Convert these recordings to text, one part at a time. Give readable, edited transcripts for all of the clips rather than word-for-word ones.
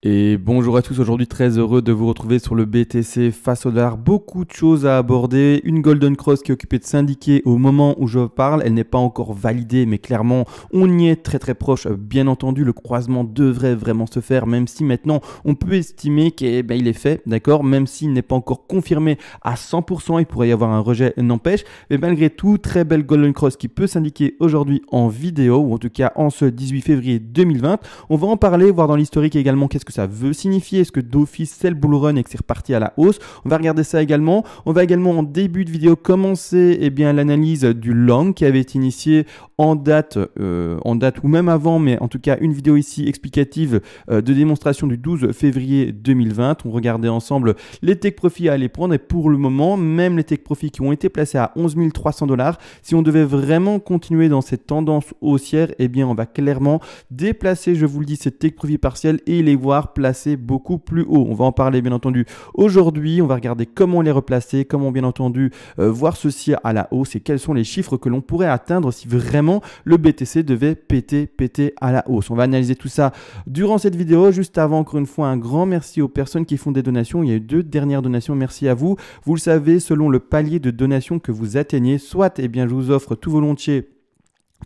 Et bonjour à tous, aujourd'hui très heureux de vous retrouver sur le BTC face au dollar. Beaucoup de choses à aborder, une Golden Cross qui est occupée de s'indiquer au moment où je parle. Elle n'est pas encore validée mais clairement on y est très proche. Bien entendu le croisement devrait vraiment se faire même si maintenant on peut estimer qu'il est fait, d'accord. Même s'il n'est pas encore confirmé à 100%, il pourrait y avoir un rejet, n'empêche. Mais malgré tout, très belle Golden Cross qui peut s'indiquer aujourd'hui en vidéo ou en tout cas en ce 18 février 2020. On va en parler, voir dans l'historique également qu'est-ce que ça veut signifier. Est-ce que d'office c'est le bull run et que c'est reparti à la hausse? On va regarder ça également. On va également en début de vidéo commencer l'analyse du long qui avait été initié en date ou même avant, mais en tout cas une vidéo ici explicative de démonstration du 12 février 2020. On regardait ensemble les take profits à aller prendre et pour le moment, même les take profits qui ont été placés à 11 300 $, si on devait vraiment continuer dans cette tendance haussière, on va clairement déplacer, je vous le dis, ces take profits partiels et les voir placer beaucoup plus haut. On va en parler bien entendu aujourd'hui. On va regarder comment les replacer, comment bien entendu voir ceci à la hausse et quels sont les chiffres que l'on pourrait atteindre si vraiment le BTC devait péter à la hausse. On va analyser tout ça durant cette vidéo. Juste avant, encore une fois, un grand merci aux personnes qui font des donations. Il y a eu 2 dernières donations. Merci à vous. Vous le savez, selon le palier de donation que vous atteignez, soit je vous offre tout volontiers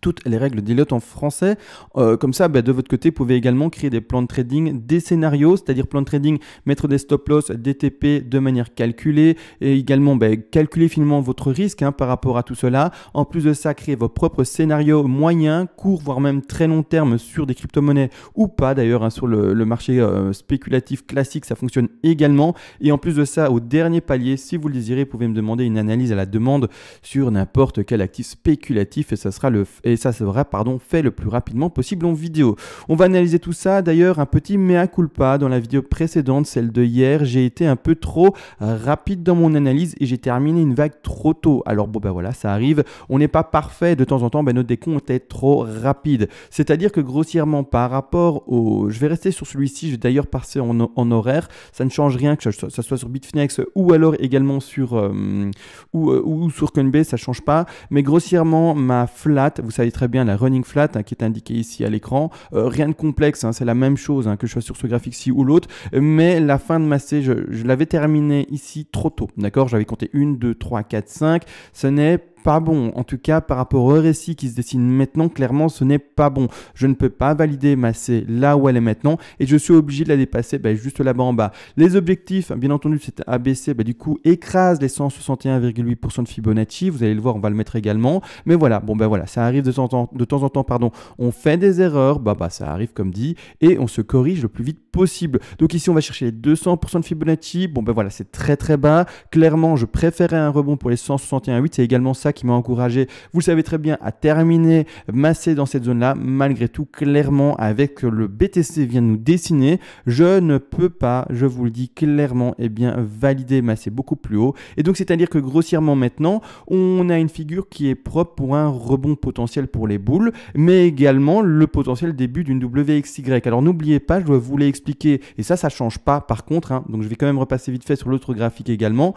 toutes les règles d'Elliott en français. Comme ça, de votre côté, vous pouvez également créer des plans de trading, des scénarios, c'est-à-dire plan de trading, mettre des stop-loss, des TP de manière calculée et également calculer finalement votre risque par rapport à tout cela. En plus de ça, créer vos propres scénarios moyens, courts, voire même très long terme sur des crypto-monnaies ou pas d'ailleurs, sur le marché spéculatif classique, ça fonctionne également. Et en plus de ça, au dernier palier, si vous le désirez, vous pouvez me demander une analyse à la demande sur n'importe quel actif spéculatif et ça sera fait le plus rapidement possible en vidéo. On va analyser tout ça. D'ailleurs, un petit mea culpa dans la vidéo précédente, celle de hier, j'ai été un peu trop rapide dans mon analyse et j'ai terminé une vague trop tôt. Alors voilà, ça arrive. On n'est pas parfait. De temps en temps, notre décompte est trop rapide. C'est-à-dire que grossièrement, par rapport au... Je vais rester sur celui-ci. Je vais d'ailleurs passer en horaire. Ça ne change rien que ça soit sur Bitfinex ou alors également sur ou sur Coinbase, ça ne change pas. Mais grossièrement, ma flat, vous savez très bien la running flat qui est indiquée ici à l'écran, rien de complexe, c'est la même chose que je sois sur ce graphique-ci ou l'autre, mais la fin de ma C, je l'avais terminé ici trop tôt, d'accord, j'avais compté 1, 2, 3, 4, 5, ce n'est pas bon. En tout cas, par rapport au récit qui se dessine maintenant, clairement, ce n'est pas bon. Je ne peux pas valider ma C là où elle est maintenant et je suis obligé de la dépasser juste là-bas en bas. Les objectifs, bien entendu, c'est ABC, du coup, écrase les 161,8% de Fibonacci. Vous allez le voir, on va le mettre également. Mais voilà, voilà, ça arrive de temps en temps, pardon. On fait des erreurs, ça arrive comme dit, et on se corrige le plus vite possible. Donc ici, on va chercher les 200% de Fibonacci. Voilà, c'est très bas. Clairement, je préférais un rebond pour les 161,8. C'est également ça qui m'a encouragé, vous le savez très bien, à terminer massé dans cette zone-là. Malgré tout, clairement, avec le BTC vient de nous dessiner, je ne peux pas, je vous le dis clairement, valider massé beaucoup plus haut. Et donc, c'est-à-dire que grossièrement maintenant, on a une figure qui est propre pour un rebond potentiel pour les boules, mais également le potentiel début d'une WXY. Alors, n'oubliez pas, je dois vous l'expliquer, et ça change pas par contre, donc je vais quand même repasser vite fait sur l'autre graphique également.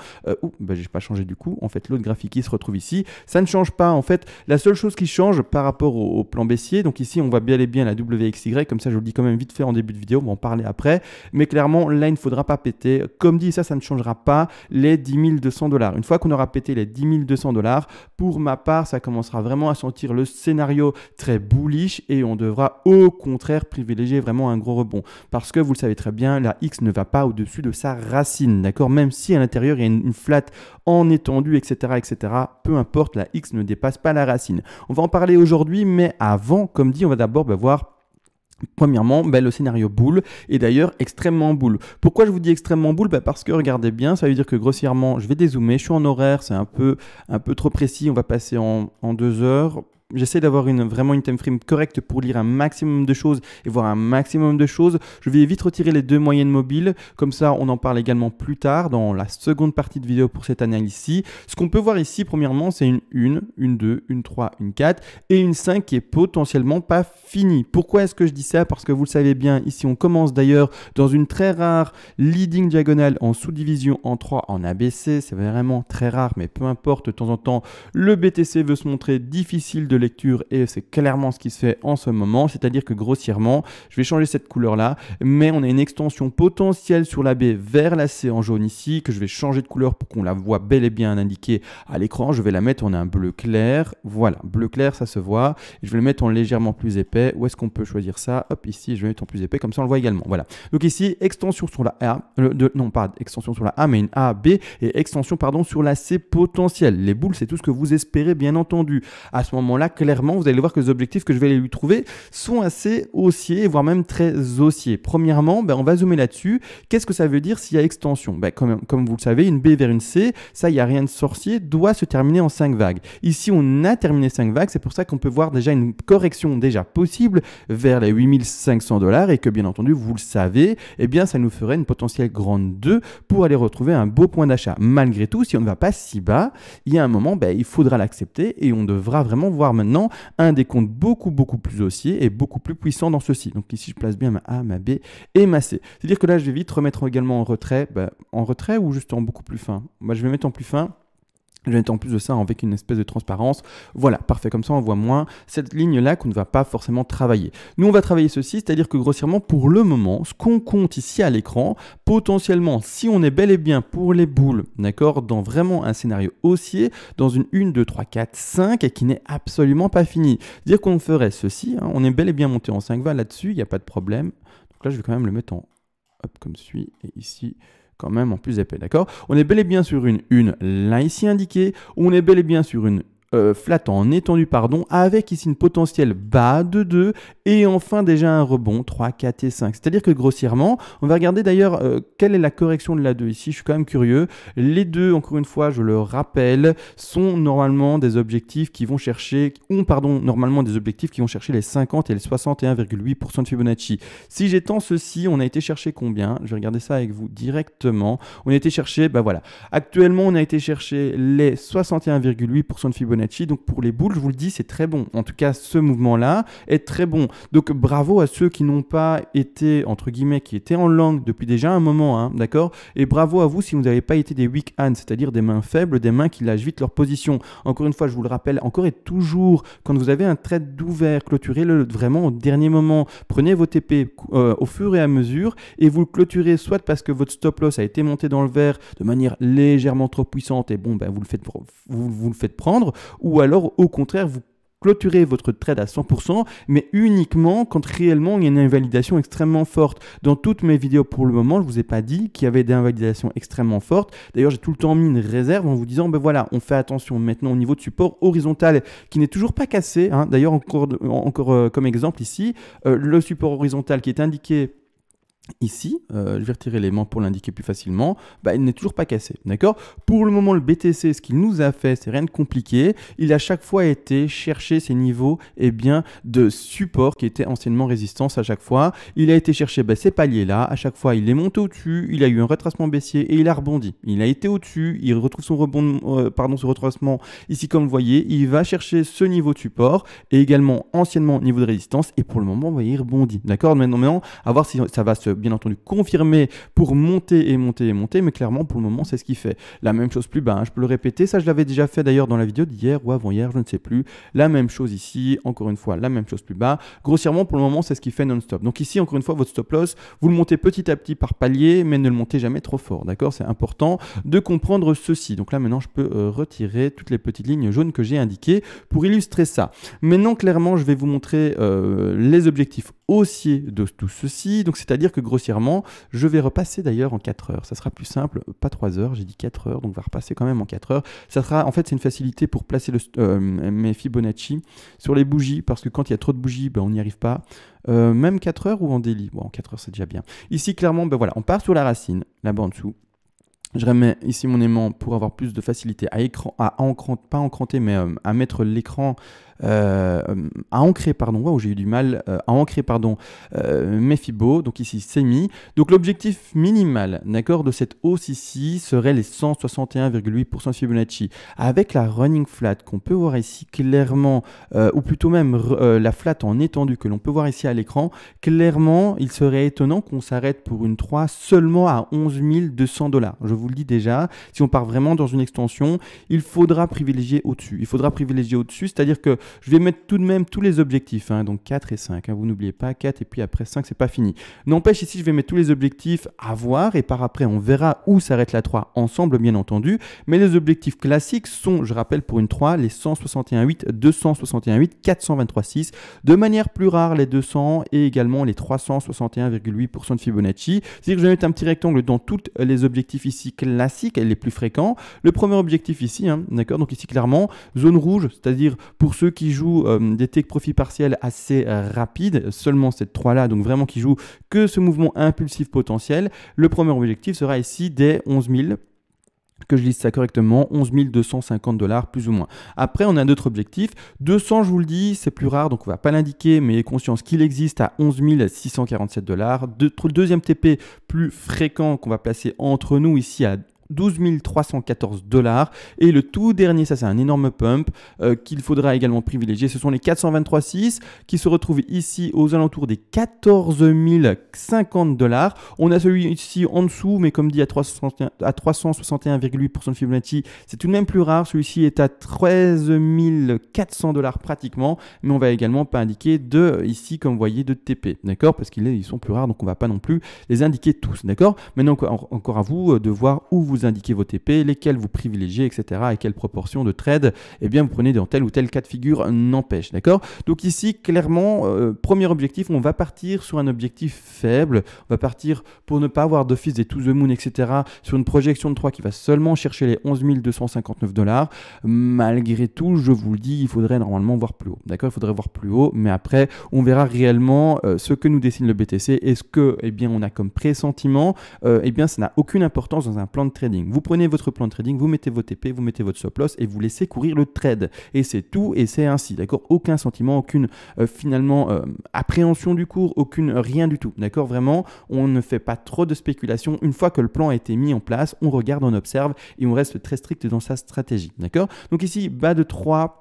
J'ai pas changé du coup, en fait, l'autre graphique qui se retrouve ici. Ça ne change pas en fait. La seule chose qui change par rapport au plan baissier, donc ici on voit bien et bien la WXY, comme ça je vous le dis quand même vite fait en début de vidéo, on va en parler après, mais clairement là il ne faudra pas péter. Comme dit, ça ne changera pas les 10 200 $. Une fois qu'on aura pété les 10 200 $, pour ma part ça commencera vraiment à sentir le scénario très bullish et on devra au contraire privilégier vraiment un gros rebond. Parce que vous le savez très bien, la X ne va pas au-dessus de sa racine, d'accord, même si à l'intérieur il y a une flat en étendue, etc., peu importe, la X ne dépasse pas la racine. On va en parler aujourd'hui, mais avant, comme dit, on va d'abord voir premièrement, le scénario bull est d'ailleurs extrêmement bull. Pourquoi je vous dis extrêmement bull? Parce que regardez bien, ça veut dire que grossièrement, je vais dézoomer, je suis en horaire, c'est un peu trop précis, on va passer en 2 heures. J'essaie d'avoir vraiment une time frame correcte pour lire un maximum de choses et voir un maximum de choses. Je vais vite retirer les 2 moyennes mobiles. Comme ça, on en parle également plus tard dans la seconde partie de vidéo pour cette analyse-ci. Ce qu'on peut voir ici, premièrement, c'est une 1, une 2, une 3, une 4 et une 5 qui est potentiellement pas finie. Pourquoi est-ce que je dis ça? Parce que vous le savez bien, ici, on commence d'ailleurs dans une très rare leading diagonale en sous-division en 3 en ABC. C'est vraiment très rare, mais peu importe. De temps en temps, le BTC veut se montrer difficile de lecture et c'est clairement ce qui se fait en ce moment, c'est-à-dire que grossièrement, je vais changer cette couleur-là, mais on a une extension potentielle sur la B vers la C en jaune ici, que je vais changer de couleur pour qu'on la voit bel et bien indiquée à l'écran. Je vais la mettre en un bleu clair, voilà, bleu clair, ça se voit. Et je vais le mettre en légèrement plus épais. Où est-ce qu'on peut choisir ça? Hop, ici, je vais mettre en plus épais, comme ça on le voit également. Voilà. Donc ici, extension sur la A, non pas extension sur la A, mais une A, B, et extension, pardon, sur la C potentielle. Les boules, c'est tout ce que vous espérez, bien entendu. À ce moment-là, clairement, vous allez voir que les objectifs que je vais lui trouver sont assez haussiers, voire même très haussiers. Premièrement, on va zoomer là-dessus. Qu'est-ce que ça veut dire s'il y a extension? Comme vous le savez, une B vers une C, ça, il n'y a rien de sorcier, doit se terminer en 5 vagues. Ici, on a terminé 5 vagues, c'est pour ça qu'on peut voir déjà une correction déjà possible vers les 8500 $ et que bien entendu, vous le savez, eh bien ça nous ferait une potentielle grande 2 pour aller retrouver un beau point d'achat. Malgré tout, si on ne va pas si bas, il y a un moment, il faudra l'accepter et on devra vraiment voir maintenant un décompte beaucoup plus haussier et beaucoup plus puissant dans ceci. Donc ici, je place bien ma A, ma B et ma C. C'est-à-dire que là, je vais vite remettre également en retrait ou juste en beaucoup plus fin. Je vais mettre en plus fin. Je vais mettre en plus de ça avec une espèce de transparence. Voilà, parfait, comme ça on voit moins cette ligne-là qu'on ne va pas forcément travailler. Nous, on va travailler ceci, c'est-à-dire que grossièrement, pour le moment, ce qu'on compte ici à l'écran, potentiellement, si on est bel et bien pour les boules, d'accord, dans vraiment un scénario haussier, dans une 1, 2, 3, 4, 5, et qui n'est absolument pas fini. C'est-à-dire qu'on ferait ceci, on est bel et bien monté en 5 vagues là-dessus, il n'y a pas de problème. Donc là, je vais quand même le mettre en hop comme suit, et ici quand même en plus épais, d'accord? On est bel et bien sur une là ici indiquée, on est bel et bien sur une flat en étendue, pardon, avec ici une potentielle bas de 2 et enfin déjà un rebond 3, 4 et 5. C'est-à-dire que grossièrement, on va regarder d'ailleurs quelle est la correction de la 2 ici, je suis quand même curieux. Les deux, encore une fois, je le rappelle, sont normalement des objectifs qui vont chercher, normalement des objectifs qui vont chercher les 50 et les 61,8% de Fibonacci. Si j'étends ceci, on a été chercher combien? Je vais regarder ça avec vous directement. On a été chercher, voilà. Actuellement, on a été chercher les 61,8% de Fibonacci. Donc pour les boules, je vous le dis, c'est très bon. En tout cas, ce mouvement-là est très bon. Donc bravo à ceux qui n'ont pas été, entre guillemets, qui étaient en long depuis déjà un moment, hein, d'accord? Et bravo à vous si vous n'avez pas été des weak hands, c'est-à-dire des mains faibles, des mains qui lâchent vite leur position. Encore une fois, je vous le rappelle, encore et toujours, quand vous avez un trade d'ouvert, clôturez-le vraiment au dernier moment. Prenez vos TP au fur et à mesure et vous le clôturez soit parce que votre stop loss a été monté dans le vert de manière légèrement trop puissante et vous le faites prendre, ou alors au contraire vous clôturez votre trade à 100%, mais uniquement quand réellement il y a une invalidation extrêmement forte. Dans toutes mes vidéos pour le moment, je ne vous ai pas dit qu'il y avait des invalidations extrêmement fortes. D'ailleurs, j'ai tout le temps mis une réserve en vous disant, voilà, on fait attention maintenant au niveau de support horizontal qui n'est toujours pas cassé. Hein. D'ailleurs, encore comme exemple ici, le support horizontal qui est indiqué ici, je vais retirer l'élément pour l'indiquer plus facilement, il n'est toujours pas cassé, d'accord? Pour le moment, le BTC, ce qu'il nous a fait, c'est rien de compliqué. Il a chaque fois été chercher ces niveaux de support qui étaient anciennement résistance à chaque fois. Il a été chercher ces paliers-là. À chaque fois, il est monté au-dessus, il a eu un retracement baissier et il a rebondi. Il a été au-dessus, il retrouve son son retracement ici, comme vous voyez. Il va chercher ce niveau de support et également anciennement niveau de résistance. Et pour le moment, vous voyez, il rebondit, d'accord? Maintenant, à voir si ça va se bien entendu confirmé pour monter, mais clairement pour le moment c'est ce qu'il fait. La même chose plus bas, hein, je peux le répéter, ça je l'avais déjà fait d'ailleurs dans la vidéo d'hier ou avant-hier, je ne sais plus. La même chose ici, encore une fois, la même chose plus bas. Grossièrement pour le moment c'est ce qu'il fait non-stop. Donc ici encore une fois votre stop loss, vous le montez petit à petit par palier, mais ne le montez jamais trop fort, d'accord? C'est important de comprendre ceci. Donc là maintenant je peux retirer toutes les petites lignes jaunes que j'ai indiquées pour illustrer ça. Maintenant clairement je vais vous montrer les objectifs haussiers de tout ceci. Donc c'est-à-dire que grossièrement, je vais repasser d'ailleurs en 4 heures. Ça sera plus simple, pas 3 heures, j'ai dit 4 heures, donc on va repasser quand même en 4 heures. Ça sera, en fait, c'est une facilité pour placer mes Fibonacci sur les bougies, parce que quand il y a trop de bougies, on n'y arrive pas. Même 4 heures ou en daily? Bon, en 4 heures, c'est déjà bien. Ici, clairement, voilà, on part sur la racine, là-bas en dessous. Je remets ici mon aimant pour avoir plus de facilité à mettre l'écran, à ancrer, pardon, wow, j'ai eu du mal, à ancrer, pardon, mes fibos, donc ici c'est mis. Donc l'objectif minimal, d'accord, de cette hausse ici serait les 161,8% de Fibonacci. Avec la running flat qu'on peut voir ici clairement, ou plutôt même la flat en étendue que l'on peut voir ici à l'écran, clairement il serait étonnant qu'on s'arrête pour une 3 seulement à 11 200 $. Je vous le dis déjà, si on part vraiment dans une extension, il faudra privilégier au-dessus. Il faudra privilégier au-dessus, c'est-à-dire que Je vais mettre tout de même tous les objectifs, hein, donc 4 et 5. Hein, vous n'oubliez pas 4 et puis après 5, c'est pas fini. N'empêche, ici, je vais mettre tous les objectifs à voir et par après, on verra où s'arrête la 3 ensemble, bien entendu. Mais les objectifs classiques sont, je rappelle, pour une 3, les 161,8, 261,8, 423,6. De manière plus rare, les 200 et également les 361,8% de Fibonacci. C'est-à-dire que je vais mettre un petit rectangle dans tous les objectifs ici classiques, les plus fréquents. Le premier objectif ici, hein, d'accord, donc ici clairement, zone rouge, c'est-à-dire pour ceux qui jouent des take profit partiels assez rapides, seulement cette 3-là, donc vraiment qui jouent que ce mouvement impulsif potentiel. Le premier objectif sera ici des 11 000. Que je lise ça correctement, 11 250 $ plus ou moins. Après, on a d'autres objectifs. 200, je vous le dis, c'est plus rare, donc on ne va pas l'indiquer, mais conscience qu'il existe à 11 647 $. Deuxième TP plus fréquent qu'on va placer entre nous ici à 12 314 $. Et le tout dernier, ça c'est un énorme pump qu'il faudra également privilégier. Ce sont les 423,6 qui se retrouvent ici aux alentours des 14 050 $. On a celui ici en dessous, mais comme dit à 361,8% de Fibonacci, c'est tout de même plus rare. Celui-ci est à 13 400 $ pratiquement, mais on va également pas indiquer de ici, comme vous voyez, de TP, d'accord, parce qu'ils sont plus rares, donc on va pas non plus les indiquer tous, d'accord. Maintenant, encore à vous de voir où vous indiquez vos TP, lesquels vous privilégiez, etc. et quelle proportion de trade eh bien, vous prenez dans tel ou tel cas de figure, n'empêche, d'accord. Donc ici, clairement, premier objectif, on va partir sur un objectif faible, on va partir pour ne pas avoir d'office des to the moon, etc. sur une projection de 3 qui va seulement chercher les 11 259 $. Malgré tout, je vous le dis, il faudrait normalement voir plus haut, d'accord, il faudrait voir plus haut, mais après, on verra réellement ce que nous dessine le BTC. Est-ce que, eh bien, on a comme pressentiment, eh bien, ça n'a aucune importance dans un plan de trading. Vous prenez votre plan de trading, vous mettez vos TP, vous mettez votre stop loss et vous laissez courir le trade. Et c'est tout, et c'est ainsi, d'accord. Aucun sentiment, aucune finalement appréhension du cours, rien du tout, d'accord. Vraiment, on ne fait pas trop de spéculation. Une fois que le plan a été mis en place, on regarde, on observe et on reste très strict dans sa stratégie, d'accord. Donc ici, bas de 3.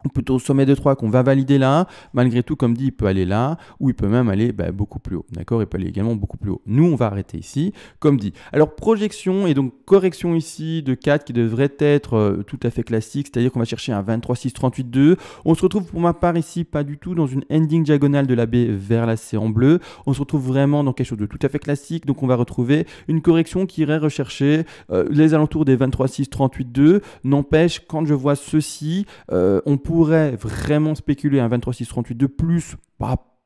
Ou plutôt sommet de 3 qu'on va valider là. Malgré tout, comme dit, il peut aller là, ou il peut même aller beaucoup plus haut. D'accord, il peut aller également beaucoup plus haut. Nous, on va arrêter ici, comme dit. Alors, projection et donc correction ici de 4 qui devrait être tout à fait classique, c'est-à-dire qu'on va chercher un 23,638,2. On se retrouve pour ma part ici, pas du tout dans une ending diagonale de la B vers la C en bleu. On se retrouve vraiment dans quelque chose de tout à fait classique. Donc, on va retrouver une correction qui irait rechercher les alentours des 23,638,2. N'empêche, quand je vois ceci, on pourrait vraiment spéculer un 23,638 plus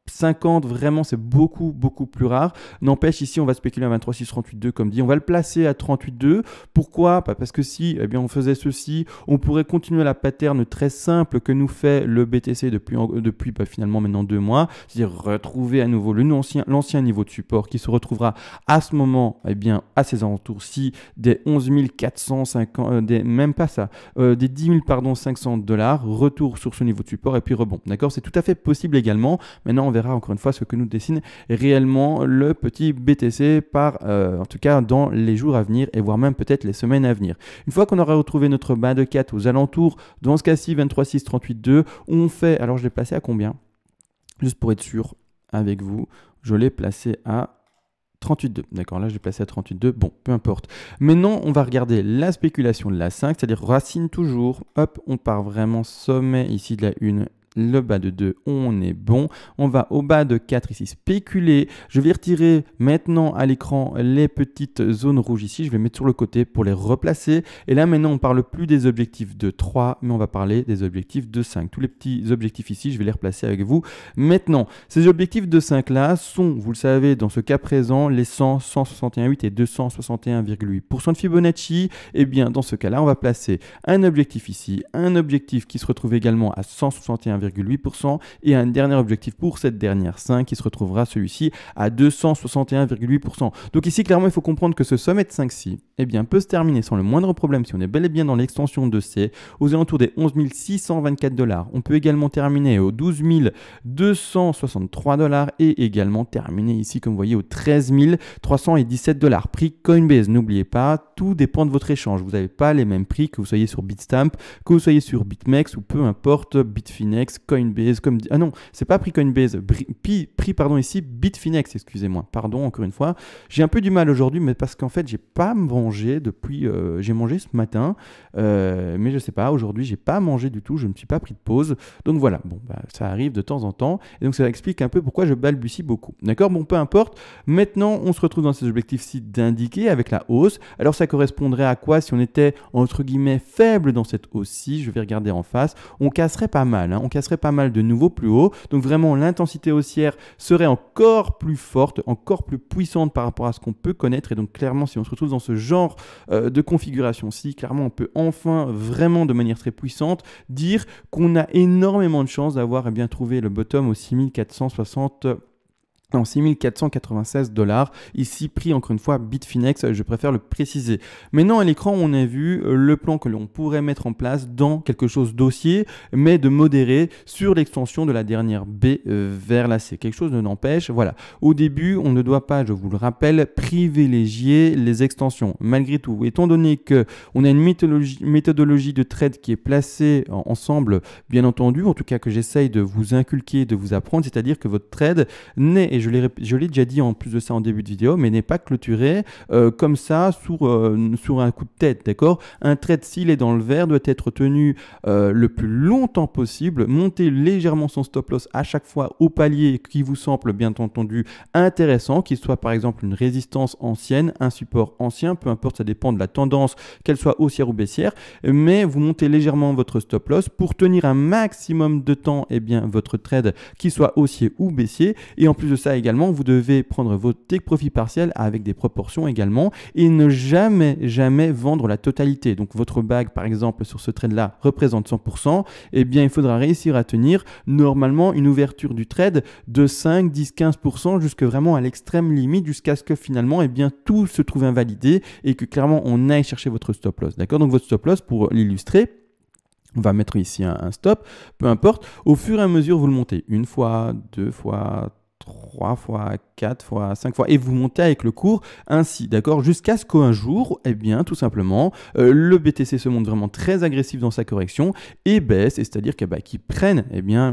50, vraiment c'est beaucoup plus rare. N'empêche, ici on va spéculer à 23,638,2 comme dit, on va le placer à 38,2. Pourquoi? Parce que si eh bien, on faisait ceci, on pourrait continuer la pattern très simple que nous fait le BTC depuis finalement maintenant 2 mois, c'est-à-dire retrouver à nouveau l'ancien niveau de support qui se retrouvera à ce moment, eh bien à ces alentours-ci des 11 450, même pas ça, des 10 500 $, retour sur ce niveau de support et puis rebond. D'accord, c'est tout à fait possible également. Maintenant on verra encore une fois ce que nous dessine réellement le petit BTC en tout cas dans les jours à venir et voire même peut-être les semaines à venir. Une fois qu'on aura retrouvé notre bas de 4 aux alentours, dans ce cas-ci 23,638,2, on fait, alors je l'ai placé à combien? Juste pour être sûr avec vous, je l'ai placé à 38,2. D'accord, là je l'ai placé à 38,2. Bon, peu importe. Maintenant, on va regarder la spéculation de la 5, c'est-à-dire racine toujours. Hop, on part vraiment sommet ici de la 1. Le bas de 2, on est bon. On va au bas de 4 ici, spéculer. Je vais retirer maintenant à l'écran les petites zones rouges ici. Je vais mettre sur le côté pour les replacer. Et là, maintenant, on ne parle plus des objectifs de 3, mais on va parler des objectifs de 5. Tous les petits objectifs ici, je vais les replacer avec vous. Maintenant, ces objectifs de 5 là sont, vous le savez, dans ce cas présent, les 100, 161,8 et 261,8% de Fibonacci. Et bien, dans ce cas-là, on va placer un objectif ici, un objectif qui se retrouve également à 161,8% et un dernier objectif pour cette dernière 5 qui se retrouvera celui-ci à 261,8%. Donc ici clairement il faut comprendre que ce sommet de 5-ci eh bien, peut se terminer sans le moindre problème si on est bel et bien dans l'extension de C aux alentours des 11 624 $. On peut également terminer aux 12 263 $ et également terminer ici comme vous voyez aux 13 317 $. Prix Coinbase, n'oubliez pas, tout dépend de votre échange. Vous n'avez pas les mêmes prix que vous soyez sur Bitstamp, que vous soyez sur BitMEX ou peu importe, Bitfinex, Coinbase, comme dit. Ah non, c'est pas prix Coinbase, prix pris pardon ici Bitfinex, excusez-moi, pardon encore une fois. J'ai un peu du mal aujourd'hui, mais parce qu'en fait j'ai pas mangé depuis, j'ai mangé ce matin, mais je sais pas, aujourd'hui j'ai pas mangé du tout, je ne me suis pas pris de pause, donc voilà, bon bah, ça arrive de temps en temps, et donc ça explique un peu pourquoi je balbutie beaucoup, d'accord, bon peu importe. Maintenant on se retrouve dans ces objectifs-ci d'indiquer avec la hausse. Alors ça correspondrait à quoi si on était entre guillemets faible dans cette hausse-ci? Je vais regarder en face, on casserait pas mal, hein, on casserait pas mal de nouveau plus haut, donc vraiment l'intensité haussière serait encore plus forte, encore plus puissante par rapport à ce qu'on peut connaître, et donc clairement si on se retrouve dans ce genre de configuration-ci, clairement on peut enfin vraiment de manière très puissante dire qu'on a énormément de chances d'avoir bien trouvé le bottom au 6460 en 6496 $. Ici, prix encore une fois Bitfinex, je préfère le préciser. Maintenant, à l'écran, on a vu le plan que l'on pourrait mettre en place dans quelque chose d'haussier, mais de modéré sur l'extension de la dernière B vers la C. Quelque chose ne n'empêche. Voilà. Au début, on ne doit pas, je vous le rappelle, privilégier les extensions. Malgré tout, étant donné qu'on a une méthodologie de trade qui est placée ensemble, bien entendu, en tout cas que j'essaye de vous inculquer, de vous apprendre, c'est-à-dire que votre trade n'est, et je l'ai déjà dit en plus de ça en début de vidéo, mais n'est pas clôturé comme ça sur un coup de tête, d'accord? Un trade, s'il est dans le vert, doit être tenu le plus longtemps possible, monter légèrement son stop loss à chaque fois au palier qui vous semble bien entendu intéressant, qu'il soit par exemple une résistance ancienne, un support ancien, peu importe, ça dépend de la tendance, qu'elle soit haussière ou baissière, mais vous montez légèrement votre stop loss pour tenir un maximum de temps votre trade qui soit haussier ou baissier, et en plus de ça également, vous devez prendre votre take profit partiel avec des proportions également et ne jamais vendre la totalité. Donc votre bag par exemple sur ce trade là représente 100%, il faudra réussir à tenir normalement une ouverture du trade de 5, 10, 15% jusque vraiment à l'extrême limite, jusqu'à ce que finalement tout se trouve invalidé et que clairement on aille chercher votre stop loss. D'accord? Donc votre stop loss, pour l'illustrer, on va mettre ici un stop, peu importe, au fur et à mesure vous le montez une fois, deux fois, 3 fois, 4 fois, 5 fois, et vous montez avec le cours ainsi, d'accord, jusqu'à ce qu'un jour, tout simplement, le BTC se montre vraiment très agressif dans sa correction et baisse, c'est-à-dire qu'il prenne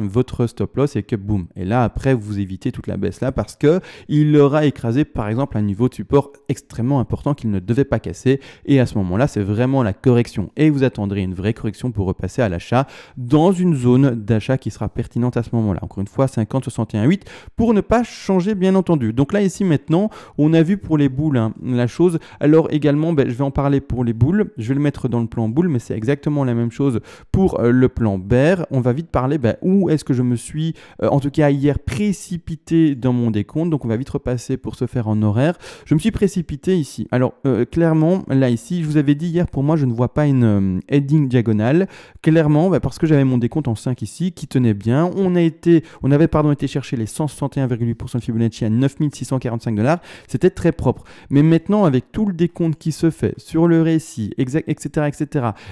votre stop loss et que boum, et là après vous évitez toute la baisse là parce que il aura écrasé par exemple un niveau de support extrêmement important qu'il ne devait pas casser, et à ce moment-là c'est vraiment la correction et vous attendrez une vraie correction pour repasser à l'achat dans une zone d'achat qui sera pertinente à ce moment-là. Encore une fois 50, 61,8 pour ne pas changer bien entendu. Donc là ici maintenant on a vu pour les boules la chose. Alors également je vais en parler pour les boules, je vais le mettre dans le plan boule, mais c'est exactement la même chose pour le plan bear. On va vite parler où est-ce que je me suis en tout cas hier précipité dans mon décompte. Donc on va vite repasser pour se faire en horaire. Je me suis précipité ici. Alors clairement là ici je vous avais dit hier, pour moi je ne vois pas une heading diagonale clairement parce que j'avais mon décompte en 5 ici qui tenait bien. On avait été chercher les 161,8% de Fibonacci à 9645 $. C'était très propre. Mais maintenant, avec tout le décompte qui se fait sur le récit, etc.,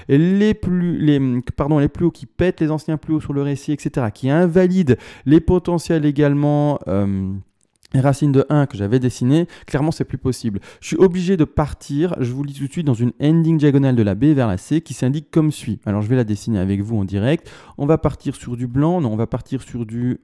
les plus hauts qui pètent les anciens plus hauts sur le récit, etc., qui invalident les potentiels également. Racine de 1 que j'avais dessiné, clairement c'est plus possible. Je suis obligé de partir, je vous le dis tout de suite, dans une ending diagonale de la B vers la C qui s'indique comme suit. Alors je vais la dessiner avec vous en direct. On va partir sur du blanc, non, on va partir sur du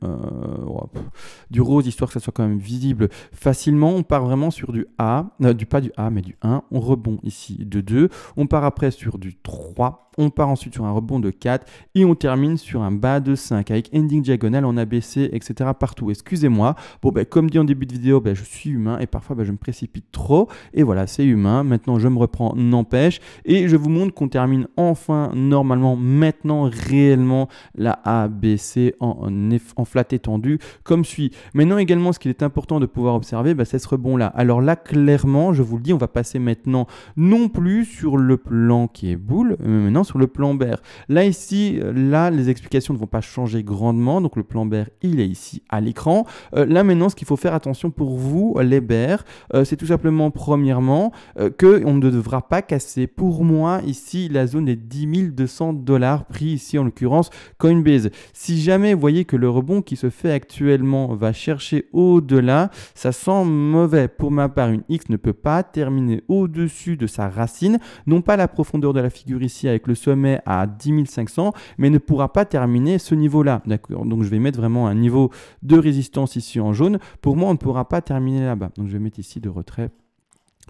rose, histoire que ça soit quand même visible facilement. On part vraiment sur du A, pas du A mais du 1. On rebond ici de 2. On part après sur du 3. On part ensuite sur un rebond de 4 et on termine sur un bas de 5 avec ending diagonale en ABC, etc. partout. Excusez-moi. Bon, comme dit en début de vidéo, je suis humain et parfois je me précipite trop. Et voilà, c'est humain. Maintenant, je me reprends, n'empêche. Et je vous montre qu'on termine enfin, normalement, maintenant, réellement, la ABC en flat étendu comme suit. Maintenant, également, ce qu'il est important de pouvoir observer, c'est ce rebond-là. Alors là, clairement, je vous le dis, on va passer maintenant non plus sur le plan qui est boule, mais maintenant sur le plan bear. Là, ici, les explications ne vont pas changer grandement. Donc, le plan bear, il est ici à l'écran. Là, maintenant, ce qu'il faut faire attention pour vous, les bears, c'est tout simplement, premièrement, qu'on ne devra pas casser. Pour moi, ici, la zone est 10 200 $, pris ici, en l'occurrence, Coinbase. Si jamais vous voyez que le rebond qui se fait actuellement va va chercher au-delà, ça sent mauvais. Pour ma part, une X ne peut pas terminer au-dessus de sa racine, non pas la profondeur de la figure ici avec le sommet à 10 500, mais ne pourra pas terminer ce niveau-là. D'accord. Donc je vais mettre vraiment un niveau de résistance ici en jaune. Pour moi, on ne pourra pas terminer là-bas. Donc je vais mettre ici de retrait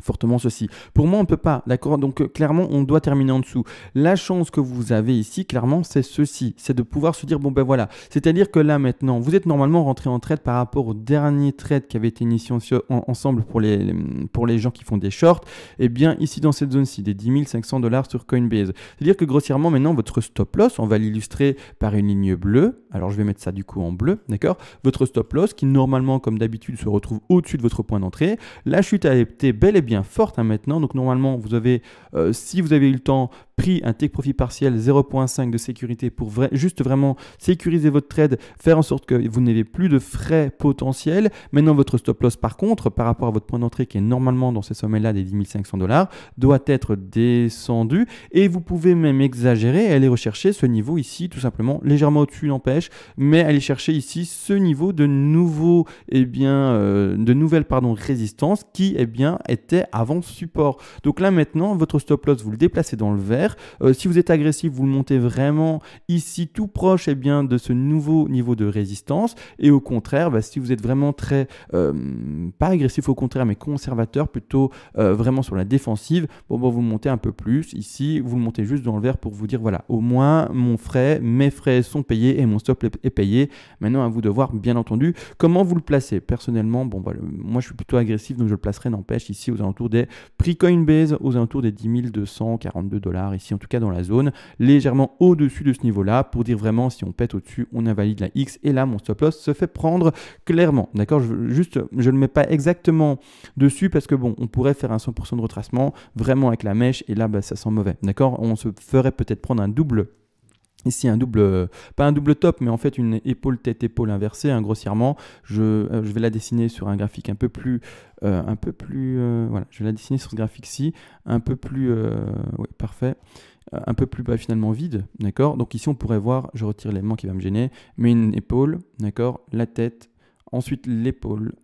fortement ceci. Pour moi, on ne peut pas, d'accord? Donc, clairement, on doit terminer en dessous. La chance que vous avez ici, clairement, c'est ceci. C'est de pouvoir se dire, bon, ben voilà. C'est-à-dire que là, maintenant, vous êtes normalement rentré en trade par rapport au dernier trade qui avait été initié ensemble pour les gens qui font des shorts. Et bien, ici, dans cette zone-ci, des 10 500 $ sur Coinbase. C'est-à-dire que, grossièrement, maintenant, votre stop loss, on va l'illustrer par une ligne bleue. Alors, je vais mettre ça, du coup, en bleu, d'accord? Votre stop loss, qui, normalement, comme d'habitude, se retrouve au-dessus de votre point d'entrée. La chute a été bel et bien forte maintenant, donc normalement vous avez, si vous avez eu le temps, pris un take profit partiel 0.5 de sécurité pour juste vraiment sécuriser votre trade, faire en sorte que vous n'ayez plus de frais potentiels. Maintenant votre stop loss par contre, par rapport à votre point d'entrée qui est normalement dans ces sommets là des 10 500 $, doit être descendu et vous pouvez même exagérer et aller rechercher ce niveau ici tout simplement légèrement au-dessus n'empêche, mais aller chercher ici ce niveau de nouveau de nouvelles résistances qui était avant support. Donc là maintenant votre stop loss vous le déplacez dans le vert. Si vous êtes agressif, vous le montez vraiment ici tout proche de ce nouveau niveau de résistance. Et au contraire, si vous êtes vraiment très, pas agressif au contraire, mais conservateur, plutôt vraiment sur la défensive, vous le montez un peu plus. Ici, vous le montez juste dans le vert pour vous dire, voilà, au moins mes frais sont payés et mon stop est payé. Maintenant, à vous de voir, bien entendu, comment vous le placez. Personnellement, moi je suis plutôt agressif, donc je le placerai, n'empêche, ici aux alentours des prix Coinbase, aux alentours des 10 242 $. Ici en tout cas dans la zone, légèrement au-dessus de ce niveau-là, pour dire vraiment si on pète au-dessus, on invalide la X et là mon stop loss se fait prendre clairement. D'accord, je ne le mets pas exactement dessus parce que on pourrait faire un 100% de retracement vraiment avec la mèche et là ça sent mauvais. D'accord, on se ferait peut-être prendre un double. Ici pas un double top, mais en fait une épaule tête-épaule inversée, grossièrement. Je vais la dessiner sur un graphique un peu plus, voilà, je vais la dessiner sur ce graphique-ci, un peu plus, oui, parfait, un peu plus finalement vide, d'accord. Donc ici on pourrait voir, je retire l'élément qui va me gêner, mais une épaule, d'accord, la tête, ensuite l'épaule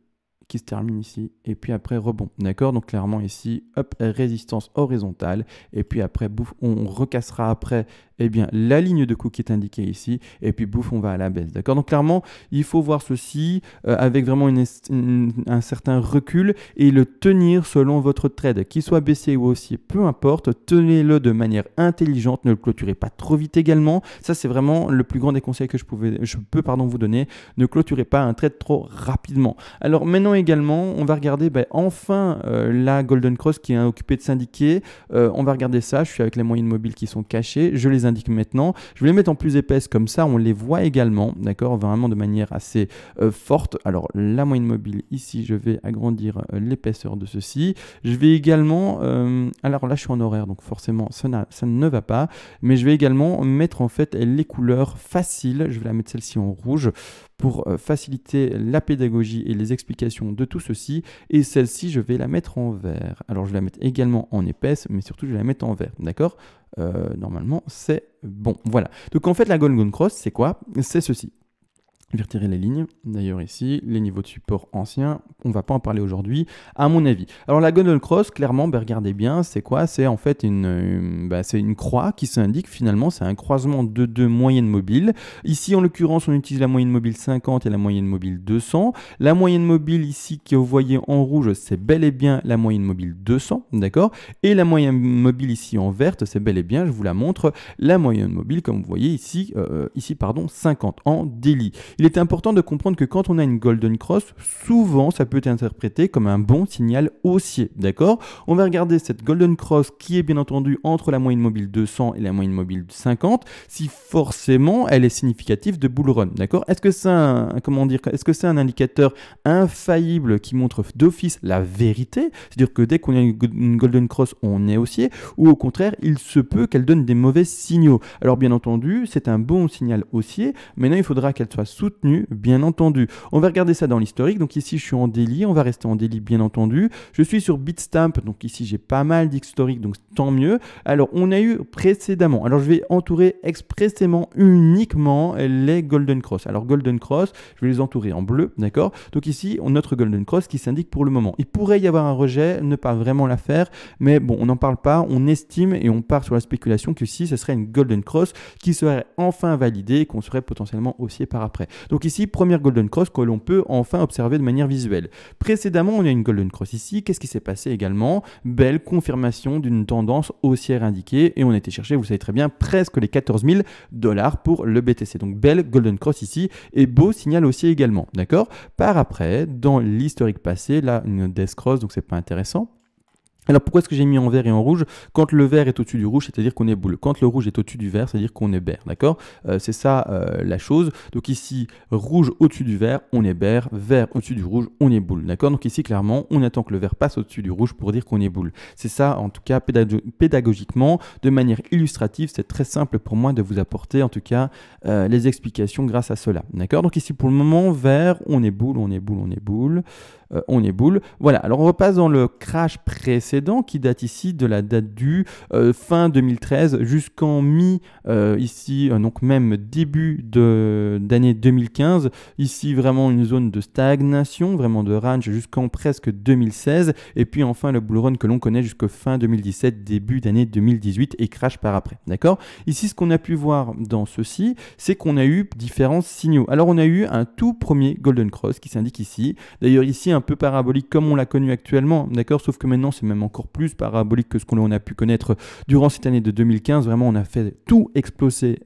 qui se termine ici, et puis après rebond, d'accord. Donc clairement ici, hop, résistance horizontale, et puis après, bouf, on recassera après la ligne de coup qui est indiquée ici, et puis bouf, on va à la baisse, d'accord. Donc clairement, il faut voir ceci avec vraiment un certain recul et le tenir selon votre trade, qu'il soit baissier ou haussier, peu importe, tenez-le de manière intelligente, ne le clôturez pas trop vite également. Ça, c'est vraiment le plus grand des conseils que je peux vous donner. Ne clôturez pas un trade trop rapidement. Alors maintenant également, on va regarder enfin la Golden Cross qui est occupée de syndiqués. On va regarder ça. Je suis avec les moyennes mobiles qui sont cachées. Je les indique maintenant. Je vais les mettre en plus épaisse comme ça, on les voit également, d'accord, vraiment de manière assez forte. Alors la moyenne mobile ici, je vais agrandir l'épaisseur de ceci. Je vais également, alors là je suis en horaire, donc forcément ça ne va pas, mais je vais également mettre en fait les couleurs faciles. Je vais la mettre celle-ci en rouge pour faciliter la pédagogie et les explications de tout ceci. Et celle-ci, je vais la mettre en vert. Alors, je vais la mettre également en épaisse, mais surtout, je vais la mettre en vert. D'accord? Normalement, c'est bon. Voilà. Donc, en fait, la Golden Cross, c'est quoi? C'est ceci. Je vais retirer les lignes, d'ailleurs ici, les niveaux de support anciens, on ne va pas en parler aujourd'hui, à mon avis. Alors la Golden Cross, clairement, regardez bien, c'est quoi? C'est en fait c'est une croix qui s'indique finalement, c'est un croisement de deux moyennes mobiles. Ici, en l'occurrence, on utilise la moyenne mobile 50 et la moyenne mobile 200. La moyenne mobile ici, que vous voyez en rouge, c'est bel et bien la moyenne mobile 200, d'accord? Et la moyenne mobile ici en verte, c'est bel et bien, je vous la montre, la moyenne mobile, comme vous voyez ici, 50 en daily. Il est important de comprendre que quand on a une Golden Cross, souvent ça peut être interprété comme un bon signal haussier, d'accord? On va regarder cette Golden Cross qui est bien entendu entre la moyenne mobile 200 et la moyenne mobile 50, si forcément elle est significative de bull run, d'accord? Est-ce que c'est un indicateur infaillible qui montre d'office la vérité? C'est-à-dire que dès qu'on a une Golden Cross, on est haussier, ou au contraire, il se peut qu'elle donne des mauvais signaux. Alors bien entendu, c'est un bon signal haussier, maintenant il faudra qu'elle soit soutenu, bien entendu. On va regarder ça dans l'historique. Donc ici, je suis en daily. On va rester en daily, bien entendu. Je suis sur Bitstamp. Donc ici, j'ai pas mal d'historique, donc tant mieux. Alors, on a eu précédemment. Alors, je vais entourer expressément uniquement les Golden Cross. Alors, Golden Cross, je vais les entourer en bleu, d'accord? Donc ici, on a notre Golden Cross qui s'indique pour le moment. Il pourrait y avoir un rejet, ne pas vraiment la faire, mais bon, on n'en parle pas. On estime et on part sur la spéculation que si ce serait une Golden Cross qui serait enfin validée et qu'on serait potentiellement haussier par après. Donc ici, première Golden Cross que l'on peut enfin observer de manière visuelle. Précédemment, on a une Golden Cross ici. Qu'est-ce qui s'est passé également? Belle confirmation d'une tendance haussière indiquée et on a été chercher, vous savez très bien, presque les 14 000 $ pour le BTC. Donc belle Golden Cross ici et beau signal haussier également, d'accord? Par après, dans l'historique passé, là, une Death Cross, donc c'est pas intéressant. Alors pourquoi est-ce que j'ai mis en vert et en rouge? Quand le vert est au-dessus du rouge, c'est-à-dire qu'on est bull. Quand le rouge est au-dessus du vert, c'est-à-dire qu'on est bear, d'accord? C'est ça la chose. Donc ici, rouge au-dessus du vert, on est bear. Vert au-dessus du rouge, on est bull, d'accord? Donc ici, clairement, on attend que le vert passe au-dessus du rouge pour dire qu'on est bull. C'est ça, en tout cas, pédagogiquement, de manière illustrative, c'est très simple pour moi de vous apporter, en tout cas, les explications grâce à cela, d'accord? Donc ici, pour le moment, vert, on est bull, on est bull, on est bull. On est bull. Voilà, alors on repasse dans le crash précédent qui date ici de la date du fin 2013 jusqu'en ici, donc même début d'année 2015. Ici, vraiment une zone de stagnation, vraiment de range jusqu'en presque 2016. Et puis enfin, le bull run que l'on connaît jusqu'au fin 2017, début d'année 2018 et crash par après. D'accord? Ici, ce qu'on a pu voir dans ceci, c'est qu'on a eu différents signaux. Alors, on a eu un tout premier Golden Cross qui s'indique ici. D'ailleurs, ici, un peu parabolique comme on l'a connu actuellement, d'accord, sauf que maintenant c'est même encore plus parabolique que ce qu'on a pu connaître durant cette année de 2015. Vraiment, on a fait tout exploser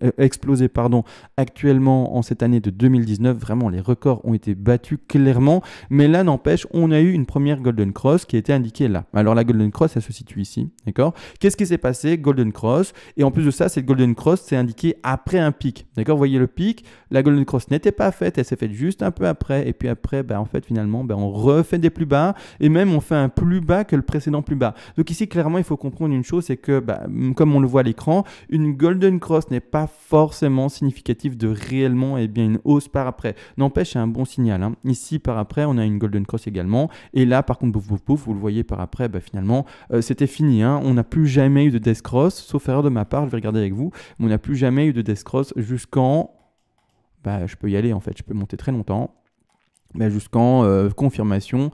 actuellement en cette année de 2019. Vraiment, les records ont été battus clairement, mais là n'empêche, on a eu une première Golden Cross qui a été indiquée là. Alors la Golden Cross, elle se situe ici, d'accord. Qu'est-ce qui s'est passé? Golden Cross, et en plus de ça, cette Golden Cross s'est indiquée après un pic, d'accord. Vous voyez le pic, la Golden Cross n'était pas faite, elle s'est faite juste un peu après, et puis après, en fait, finalement, on refait des plus bas et même on fait un plus bas que le précédent plus bas. Donc ici, clairement, il faut comprendre une chose, c'est que comme on le voit à l'écran, une Golden Cross n'est pas forcément significative de réellement une hausse par après. N'empêche, c'est un bon signal, hein. Ici, par après, on a une Golden Cross également. Et là, par contre, vous le voyez par après, finalement, c'était fini, hein. On n'a plus jamais eu de Death Cross, sauf erreur de ma part, je vais regarder avec vous, mais on n'a plus jamais eu de Death Cross jusqu'en... je peux y aller, en fait, je peux monter très longtemps. Jusqu'en confirmation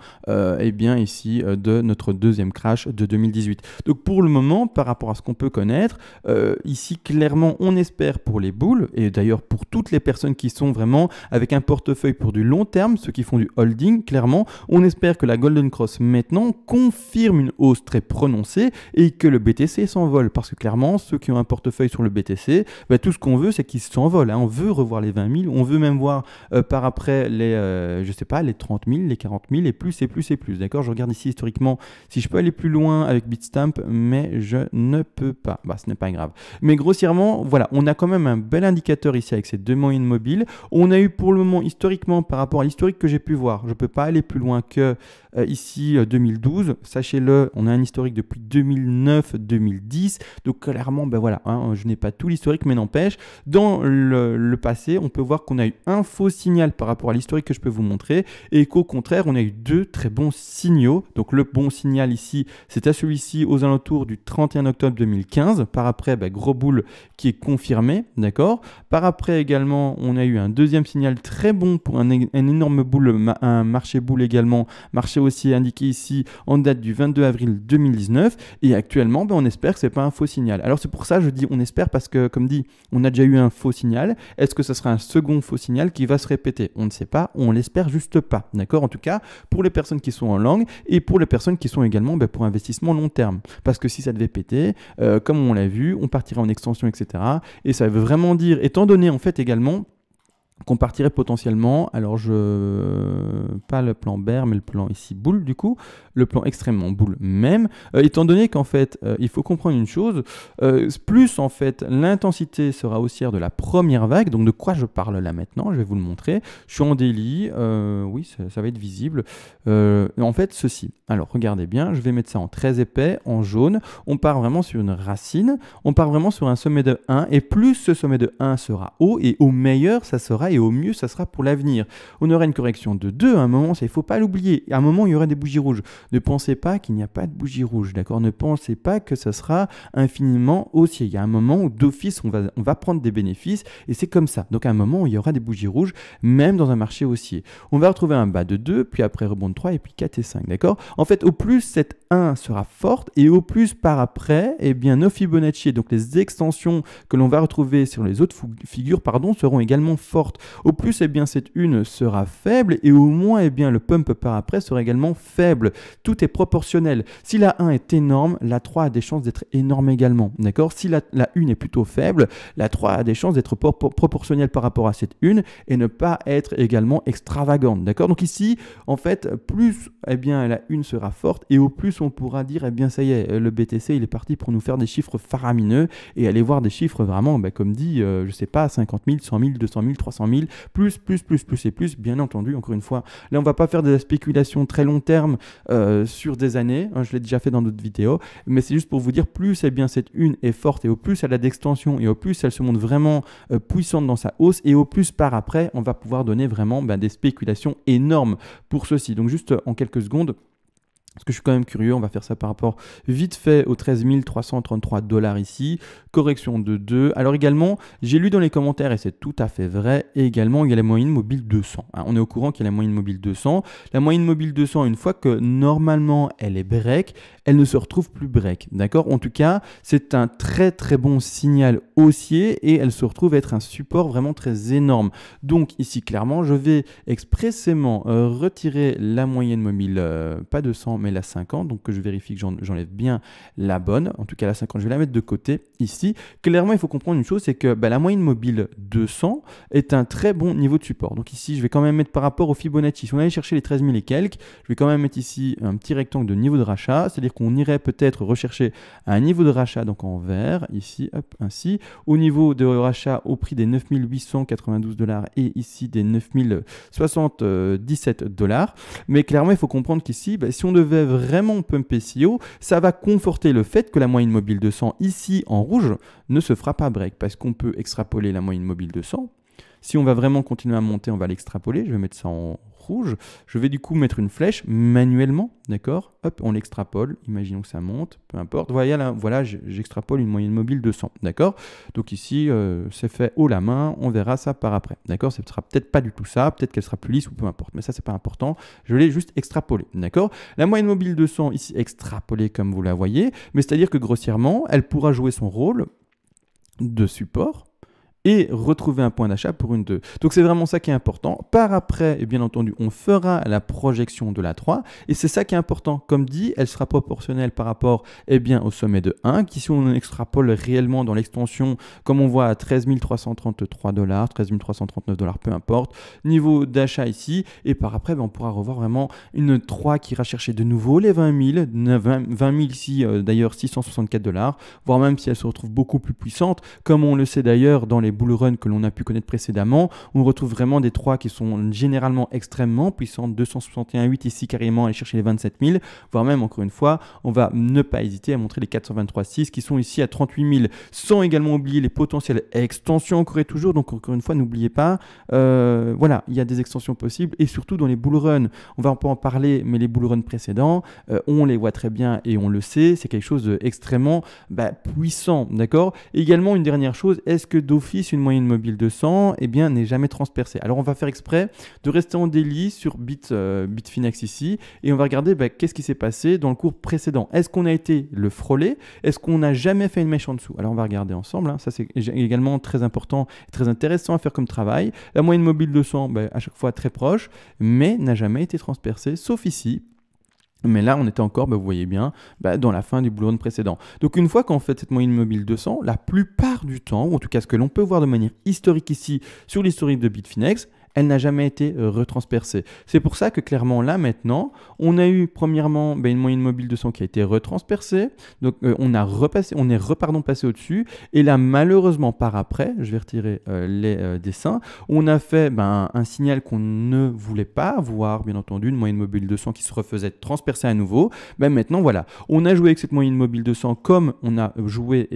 ici de notre deuxième crash de 2018. Donc pour le moment, par rapport à ce qu'on peut connaître, ici clairement on espère pour les bulls et d'ailleurs pour toutes les personnes qui sont vraiment avec un portefeuille pour du long terme, ceux qui font du holding, clairement on espère que la Golden Cross maintenant confirme une hausse très prononcée et que le BTC s'envole, parce que clairement ceux qui ont un portefeuille sur le BTC, tout ce qu'on veut c'est qu'ils s'envolent, hein. On veut revoir les 20 000, on veut même voir par après les je sais pas, les 30 000, les 40 000 et plus et plus et plus. D'accord? Je regarde ici historiquement si je peux aller plus loin avec Bitstamp, mais je ne peux pas. Ce n'est pas grave. Mais grossièrement, voilà, on a quand même un bel indicateur ici avec ces deux moyennes mobiles. On a eu pour le moment, historiquement, par rapport à l'historique que j'ai pu voir, je ne peux pas aller plus loin que ici 2012. Sachez-le, on a un historique depuis 2009-2010. Donc clairement, voilà, hein, je n'ai pas tout l'historique, mais n'empêche, dans le passé, on peut voir qu'on a eu un faux signal par rapport à l'historique que je peux vous montrer et qu'au contraire, on a eu deux très bons signaux. Donc le bon signal ici, c'est à celui-ci aux alentours du 31 octobre 2015. Par après, gros bull qui est confirmé, d'accord. Par après également, on a eu un deuxième signal très bon pour un énorme bull, un marché bull également, marché aussi indiqué ici en date du 22 avril 2019. Et actuellement, on espère que c'est pas un faux signal. Alors c'est pour ça que je dis on espère parce que comme dit, on a déjà eu un faux signal. Est-ce que ce sera un second faux signal qui va se répéter? On ne sait pas, on l'espère juste pas, d'accord. En tout cas, pour les personnes qui sont en langue et pour les personnes qui sont également pour investissement long terme. Parce que si ça devait péter, comme on l'a vu, on partirait en extension, etc. Et ça veut vraiment dire, étant donné en fait également qu'on partirait potentiellement, alors pas le plan bear, mais le plan ici boule du coup, le plan extrêmement boule même, étant donné qu'en fait, il faut comprendre une chose, plus en fait l'intensité sera haussière de la première vague, donc de quoi je parle là maintenant, je vais vous le montrer, je suis en daily, oui ça va être visible, en fait ceci, alors regardez bien, je vais mettre ça en très épais, en jaune, on part vraiment sur une racine, on part vraiment sur un sommet de 1, et plus ce sommet de 1 sera haut, et au meilleur ça sera, et au mieux ça sera pour l'avenir. On aura une correction de 2 à un moment, il ne faut pas l'oublier, à un moment il y aura des bougies rouges. Ne pensez pas qu'il n'y a pas de bougies rouges, d'accord? Ne pensez pas que ça sera infiniment haussier. Il y a un moment où d'office on va prendre des bénéfices, et c'est comme ça. Donc à un moment où il y aura des bougies rouges, même dans un marché haussier. On va retrouver un bas de 2, puis après rebond de 3, et puis 4 et 5, d'accord? En fait, au plus cette 1 sera forte, et au plus par après, eh bien nos Fibonacci, donc les extensions que l'on va retrouver sur les autres figures, seront également fortes. Au plus, eh bien cette 1 sera faible, et au moins, eh bien le pump par après sera également faible. Tout est proportionnel. Si la 1 est énorme, la 3 a des chances d'être énorme également, d'accord? Si la 1 est plutôt faible, la 3 a des chances d'être proportionnelle par rapport à cette 1 et ne pas être également extravagante, d'accord? Donc ici, en fait, plus eh bien la 1 sera forte, et au plus on pourra dire, eh bien ça y est, le BTC il est parti pour nous faire des chiffres faramineux et aller voir des chiffres vraiment, comme dit, je sais pas, 50 000, 100 000, 200 000, 300 000, plus et plus, bien entendu, encore une fois. Là, on va pas faire de la spéculation très long terme sur des années, hein, je l'ai déjà fait dans d'autres vidéos, mais c'est juste pour vous dire, plus eh bien cette 1 est forte, et au plus elle a d'extension, et au plus elle se montre vraiment puissante dans sa hausse, et au plus par après, on va pouvoir donner vraiment des spéculations énormes pour ceci. Donc juste en quelques secondes, parce que je suis quand même curieux, on va faire ça par rapport vite fait aux 13 333 $ ici, correction de 2. Alors également, j'ai lu dans les commentaires, et c'est tout à fait vrai, et également il y a la moyenne mobile 200. Hein, on est au courant qu'il y a la moyenne mobile 200. La moyenne mobile 200, une fois que normalement elle est break, elle ne se retrouve plus break. D'accord? En tout cas, c'est un très très bon signal haussier, et elle se retrouve être un support vraiment très énorme. Donc ici, clairement, je vais expressément retirer la moyenne mobile, pas 200, mais la 50, donc que je vérifie que j'enlève bien la bonne, en tout cas la 50, je vais la mettre de côté ici. Clairement, il faut comprendre une chose, c'est que la moyenne mobile 200 est un très bon niveau de support. Donc ici, je vais quand même mettre par rapport au Fibonacci, si on allait chercher les 13 000 et quelques, je vais quand même mettre ici un petit rectangle de niveau de rachat, c'est-à-dire qu'on irait peut-être rechercher un niveau de rachat, donc en vert, ici, hop, ainsi, au niveau de rachat au prix des 9 892 $, et ici des 9 077 $. Mais clairement, il faut comprendre qu'ici, si on devait vraiment pumper si haut, ça va conforter le fait que la moyenne mobile 200 ici en rouge ne se fera pas break, parce qu'on peut extrapoler la moyenne mobile 200. Si on va vraiment continuer à monter, on va l'extrapoler. Je vais mettre ça en rouge. Je vais du coup mettre une flèche manuellement, d'accord? Hop, on l'extrapole. Imaginons que ça monte, peu importe. Voilà, j'extrapole une moyenne mobile 200, d'accord? Donc ici, c'est fait haut la main. On verra ça par après, d'accord? Ce sera peut-être pas du tout ça. Peut-être qu'elle sera plus lisse ou peu importe. Mais ça, c'est pas important. Je l'ai juste extrapolé, d'accord? La moyenne mobile 200 ici extrapolée comme vous la voyez. Mais c'est-à-dire que grossièrement, elle pourra jouer son rôle de support et retrouver un point d'achat pour une 2. Donc c'est vraiment ça qui est important. Par après, et bien entendu, on fera la projection de la 3, et c'est ça qui est important. Comme dit, elle sera proportionnelle par rapport au sommet de 1, qui si on extrapole réellement dans l'extension, comme on voit à 13 333 $, 13 339 $, peu importe, niveau d'achat ici, et par après, on pourra revoir vraiment une 3 qui ira chercher de nouveau les 20 000, 20 000 ici, d'ailleurs 664 $, voire même si elle se retrouve beaucoup plus puissante, comme on le sait d'ailleurs dans les bull run que l'on a pu connaître précédemment, on retrouve vraiment des 3 qui sont généralement extrêmement puissantes, 261,8 ici carrément aller chercher les 27 000, voire même encore une fois, on va ne pas hésiter à montrer les 423,6 qui sont ici à 38 000, sans également oublier les potentielles extensions encore et toujours. Donc encore une fois, n'oubliez pas, voilà, il y a des extensions possibles, et surtout dans les bull run, on va pas en parler, mais les bull run précédents, on les voit très bien et on le sait, c'est quelque chose d'extrêmement puissant, d'accord? Également, une dernière chose, est-ce que d'office une moyenne mobile 200 n'est jamais transpercée? Alors on va faire exprès de rester en daily sur Bitfinex ici, et on va regarder qu'est-ce qui s'est passé dans le cours précédent. Est-ce qu'on a été le frôler? Est-ce qu'on n'a jamais fait une mèche en dessous? Alors on va regarder ensemble, hein. Ça c'est également très important et très intéressant à faire comme travail. La moyenne mobile 200 à chaque fois très proche, mais n'a jamais été transpercée, sauf ici. Mais là, on était encore, vous voyez bien, dans la fin du bull run précédent. Donc une fois qu'on fait cette moyenne mobile 200, la plupart du temps, ou en tout cas ce que l'on peut voir de manière historique ici sur l'historique de Bitfinex, elle n'a jamais été retranspercée. C'est pour ça que clairement là maintenant, on a eu premièrement une moyenne mobile 200 qui a été retranspercée, donc on est passé au-dessus, et là malheureusement par après, je vais retirer les dessins, on a fait un signal qu'on ne voulait pas voir, bien entendu, une moyenne mobile 200 qui se refaisait transpercer à nouveau. Maintenant voilà, on a joué avec cette moyenne mobile 200 comme on a joué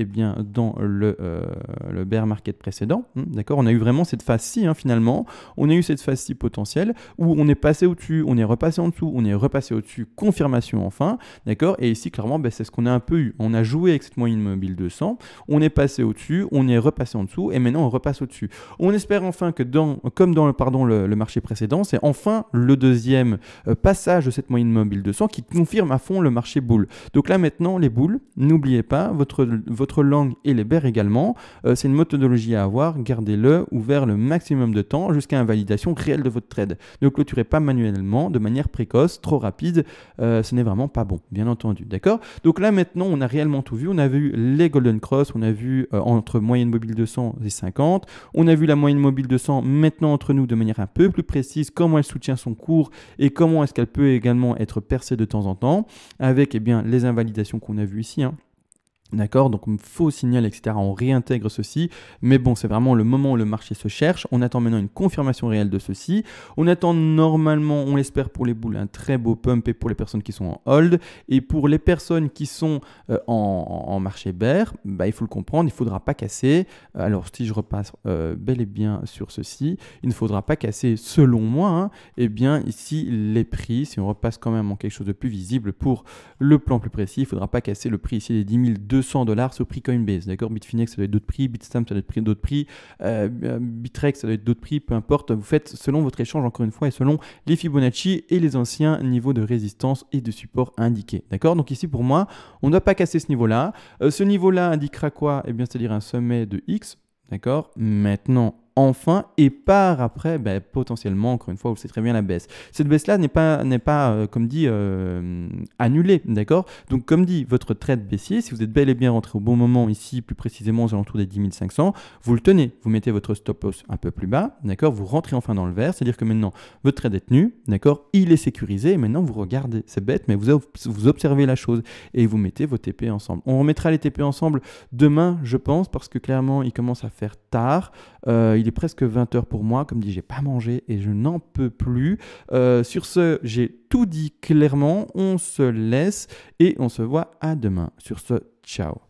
dans le bear market précédent, d'accord, on a eu vraiment cette phase-ci finalement, on a eu cette phase-ci potentielle où on est passé au-dessus, on est repassé en dessous, on est repassé au-dessus, confirmation enfin, d'accord, et ici clairement c'est ce qu'on a un peu eu, on a joué avec cette moyenne mobile 200, on est passé au-dessus, on est repassé en dessous et maintenant on repasse au-dessus. On espère enfin que comme dans le marché précédent, c'est enfin le deuxième passage de cette moyenne mobile 200 qui confirme à fond le marché bull. Donc là maintenant les bulls, n'oubliez pas, votre long et les bears également, c'est une méthodologie à avoir, gardez-le ouvert le maximum de temps jusqu'à invalidation réelle de votre trade. Ne clôturez pas manuellement, de manière précoce, trop rapide, ce n'est vraiment pas bon, bien entendu, d'accord? Donc là maintenant on a réellement tout vu, on a vu les golden cross, on a vu entre moyenne mobile 200 et 50, on a vu la moyenne mobile 200 maintenant entre nous de manière un peu plus précise, comment elle soutient son cours et comment est-ce qu'elle peut également être percée de temps en temps, avec les invalidations qu'on a vues ici, D'accord, donc faux signal, etc. On réintègre ceci, mais bon, c'est vraiment le moment où le marché se cherche. On attend maintenant une confirmation réelle de ceci. On attend normalement, on l'espère pour les bulls, un très beau pump et pour les personnes qui sont en hold. Et pour les personnes qui sont en marché bear, il faut le comprendre, il ne faudra pas casser. Alors, si je repasse bel et bien sur ceci, il ne faudra pas casser, selon moi, ici, les prix, si on repasse quand même en quelque chose de plus visible pour le plan plus précis, il ne faudra pas casser le prix ici des 10 200 $, ce prix Coinbase, d'accord? Bitfinex, ça doit être d'autres prix, Bitstamp, ça doit être d'autres prix, Bitrex, ça doit être d'autres prix, peu importe, vous faites selon votre échange, encore une fois, et selon les Fibonacci et les anciens niveaux de résistance et de support indiqués, d'accord? Donc ici, pour moi, on ne doit pas casser ce niveau-là. Ce niveau-là indiquera quoi? C'est-à-dire un sommet de X, d'accord? Maintenant, enfin, et par après, potentiellement, encore une fois, vous savez très bien la baisse. Cette baisse-là n'est pas comme dit, annulée, d'accord? Donc, comme dit, votre trade baissier, si vous êtes bel et bien rentré au bon moment ici, plus précisément aux alentours des 10 500, vous le tenez, vous mettez votre stop loss un peu plus bas, d'accord? Vous rentrez enfin dans le vert, c'est-à-dire que maintenant, votre trade est tenu, d'accord? Il est sécurisé, et maintenant, vous regardez, c'est bête, mais vous observez la chose, et vous mettez vos TP ensemble. On remettra les TP ensemble demain, je pense, parce que clairement, il commence à faire tard, il est presque 20 h pour moi, comme dit, j'ai pas mangé et je n'en peux plus. Sur ce, j'ai tout dit clairement, on se laisse et on se voit à demain. Sur ce, ciao.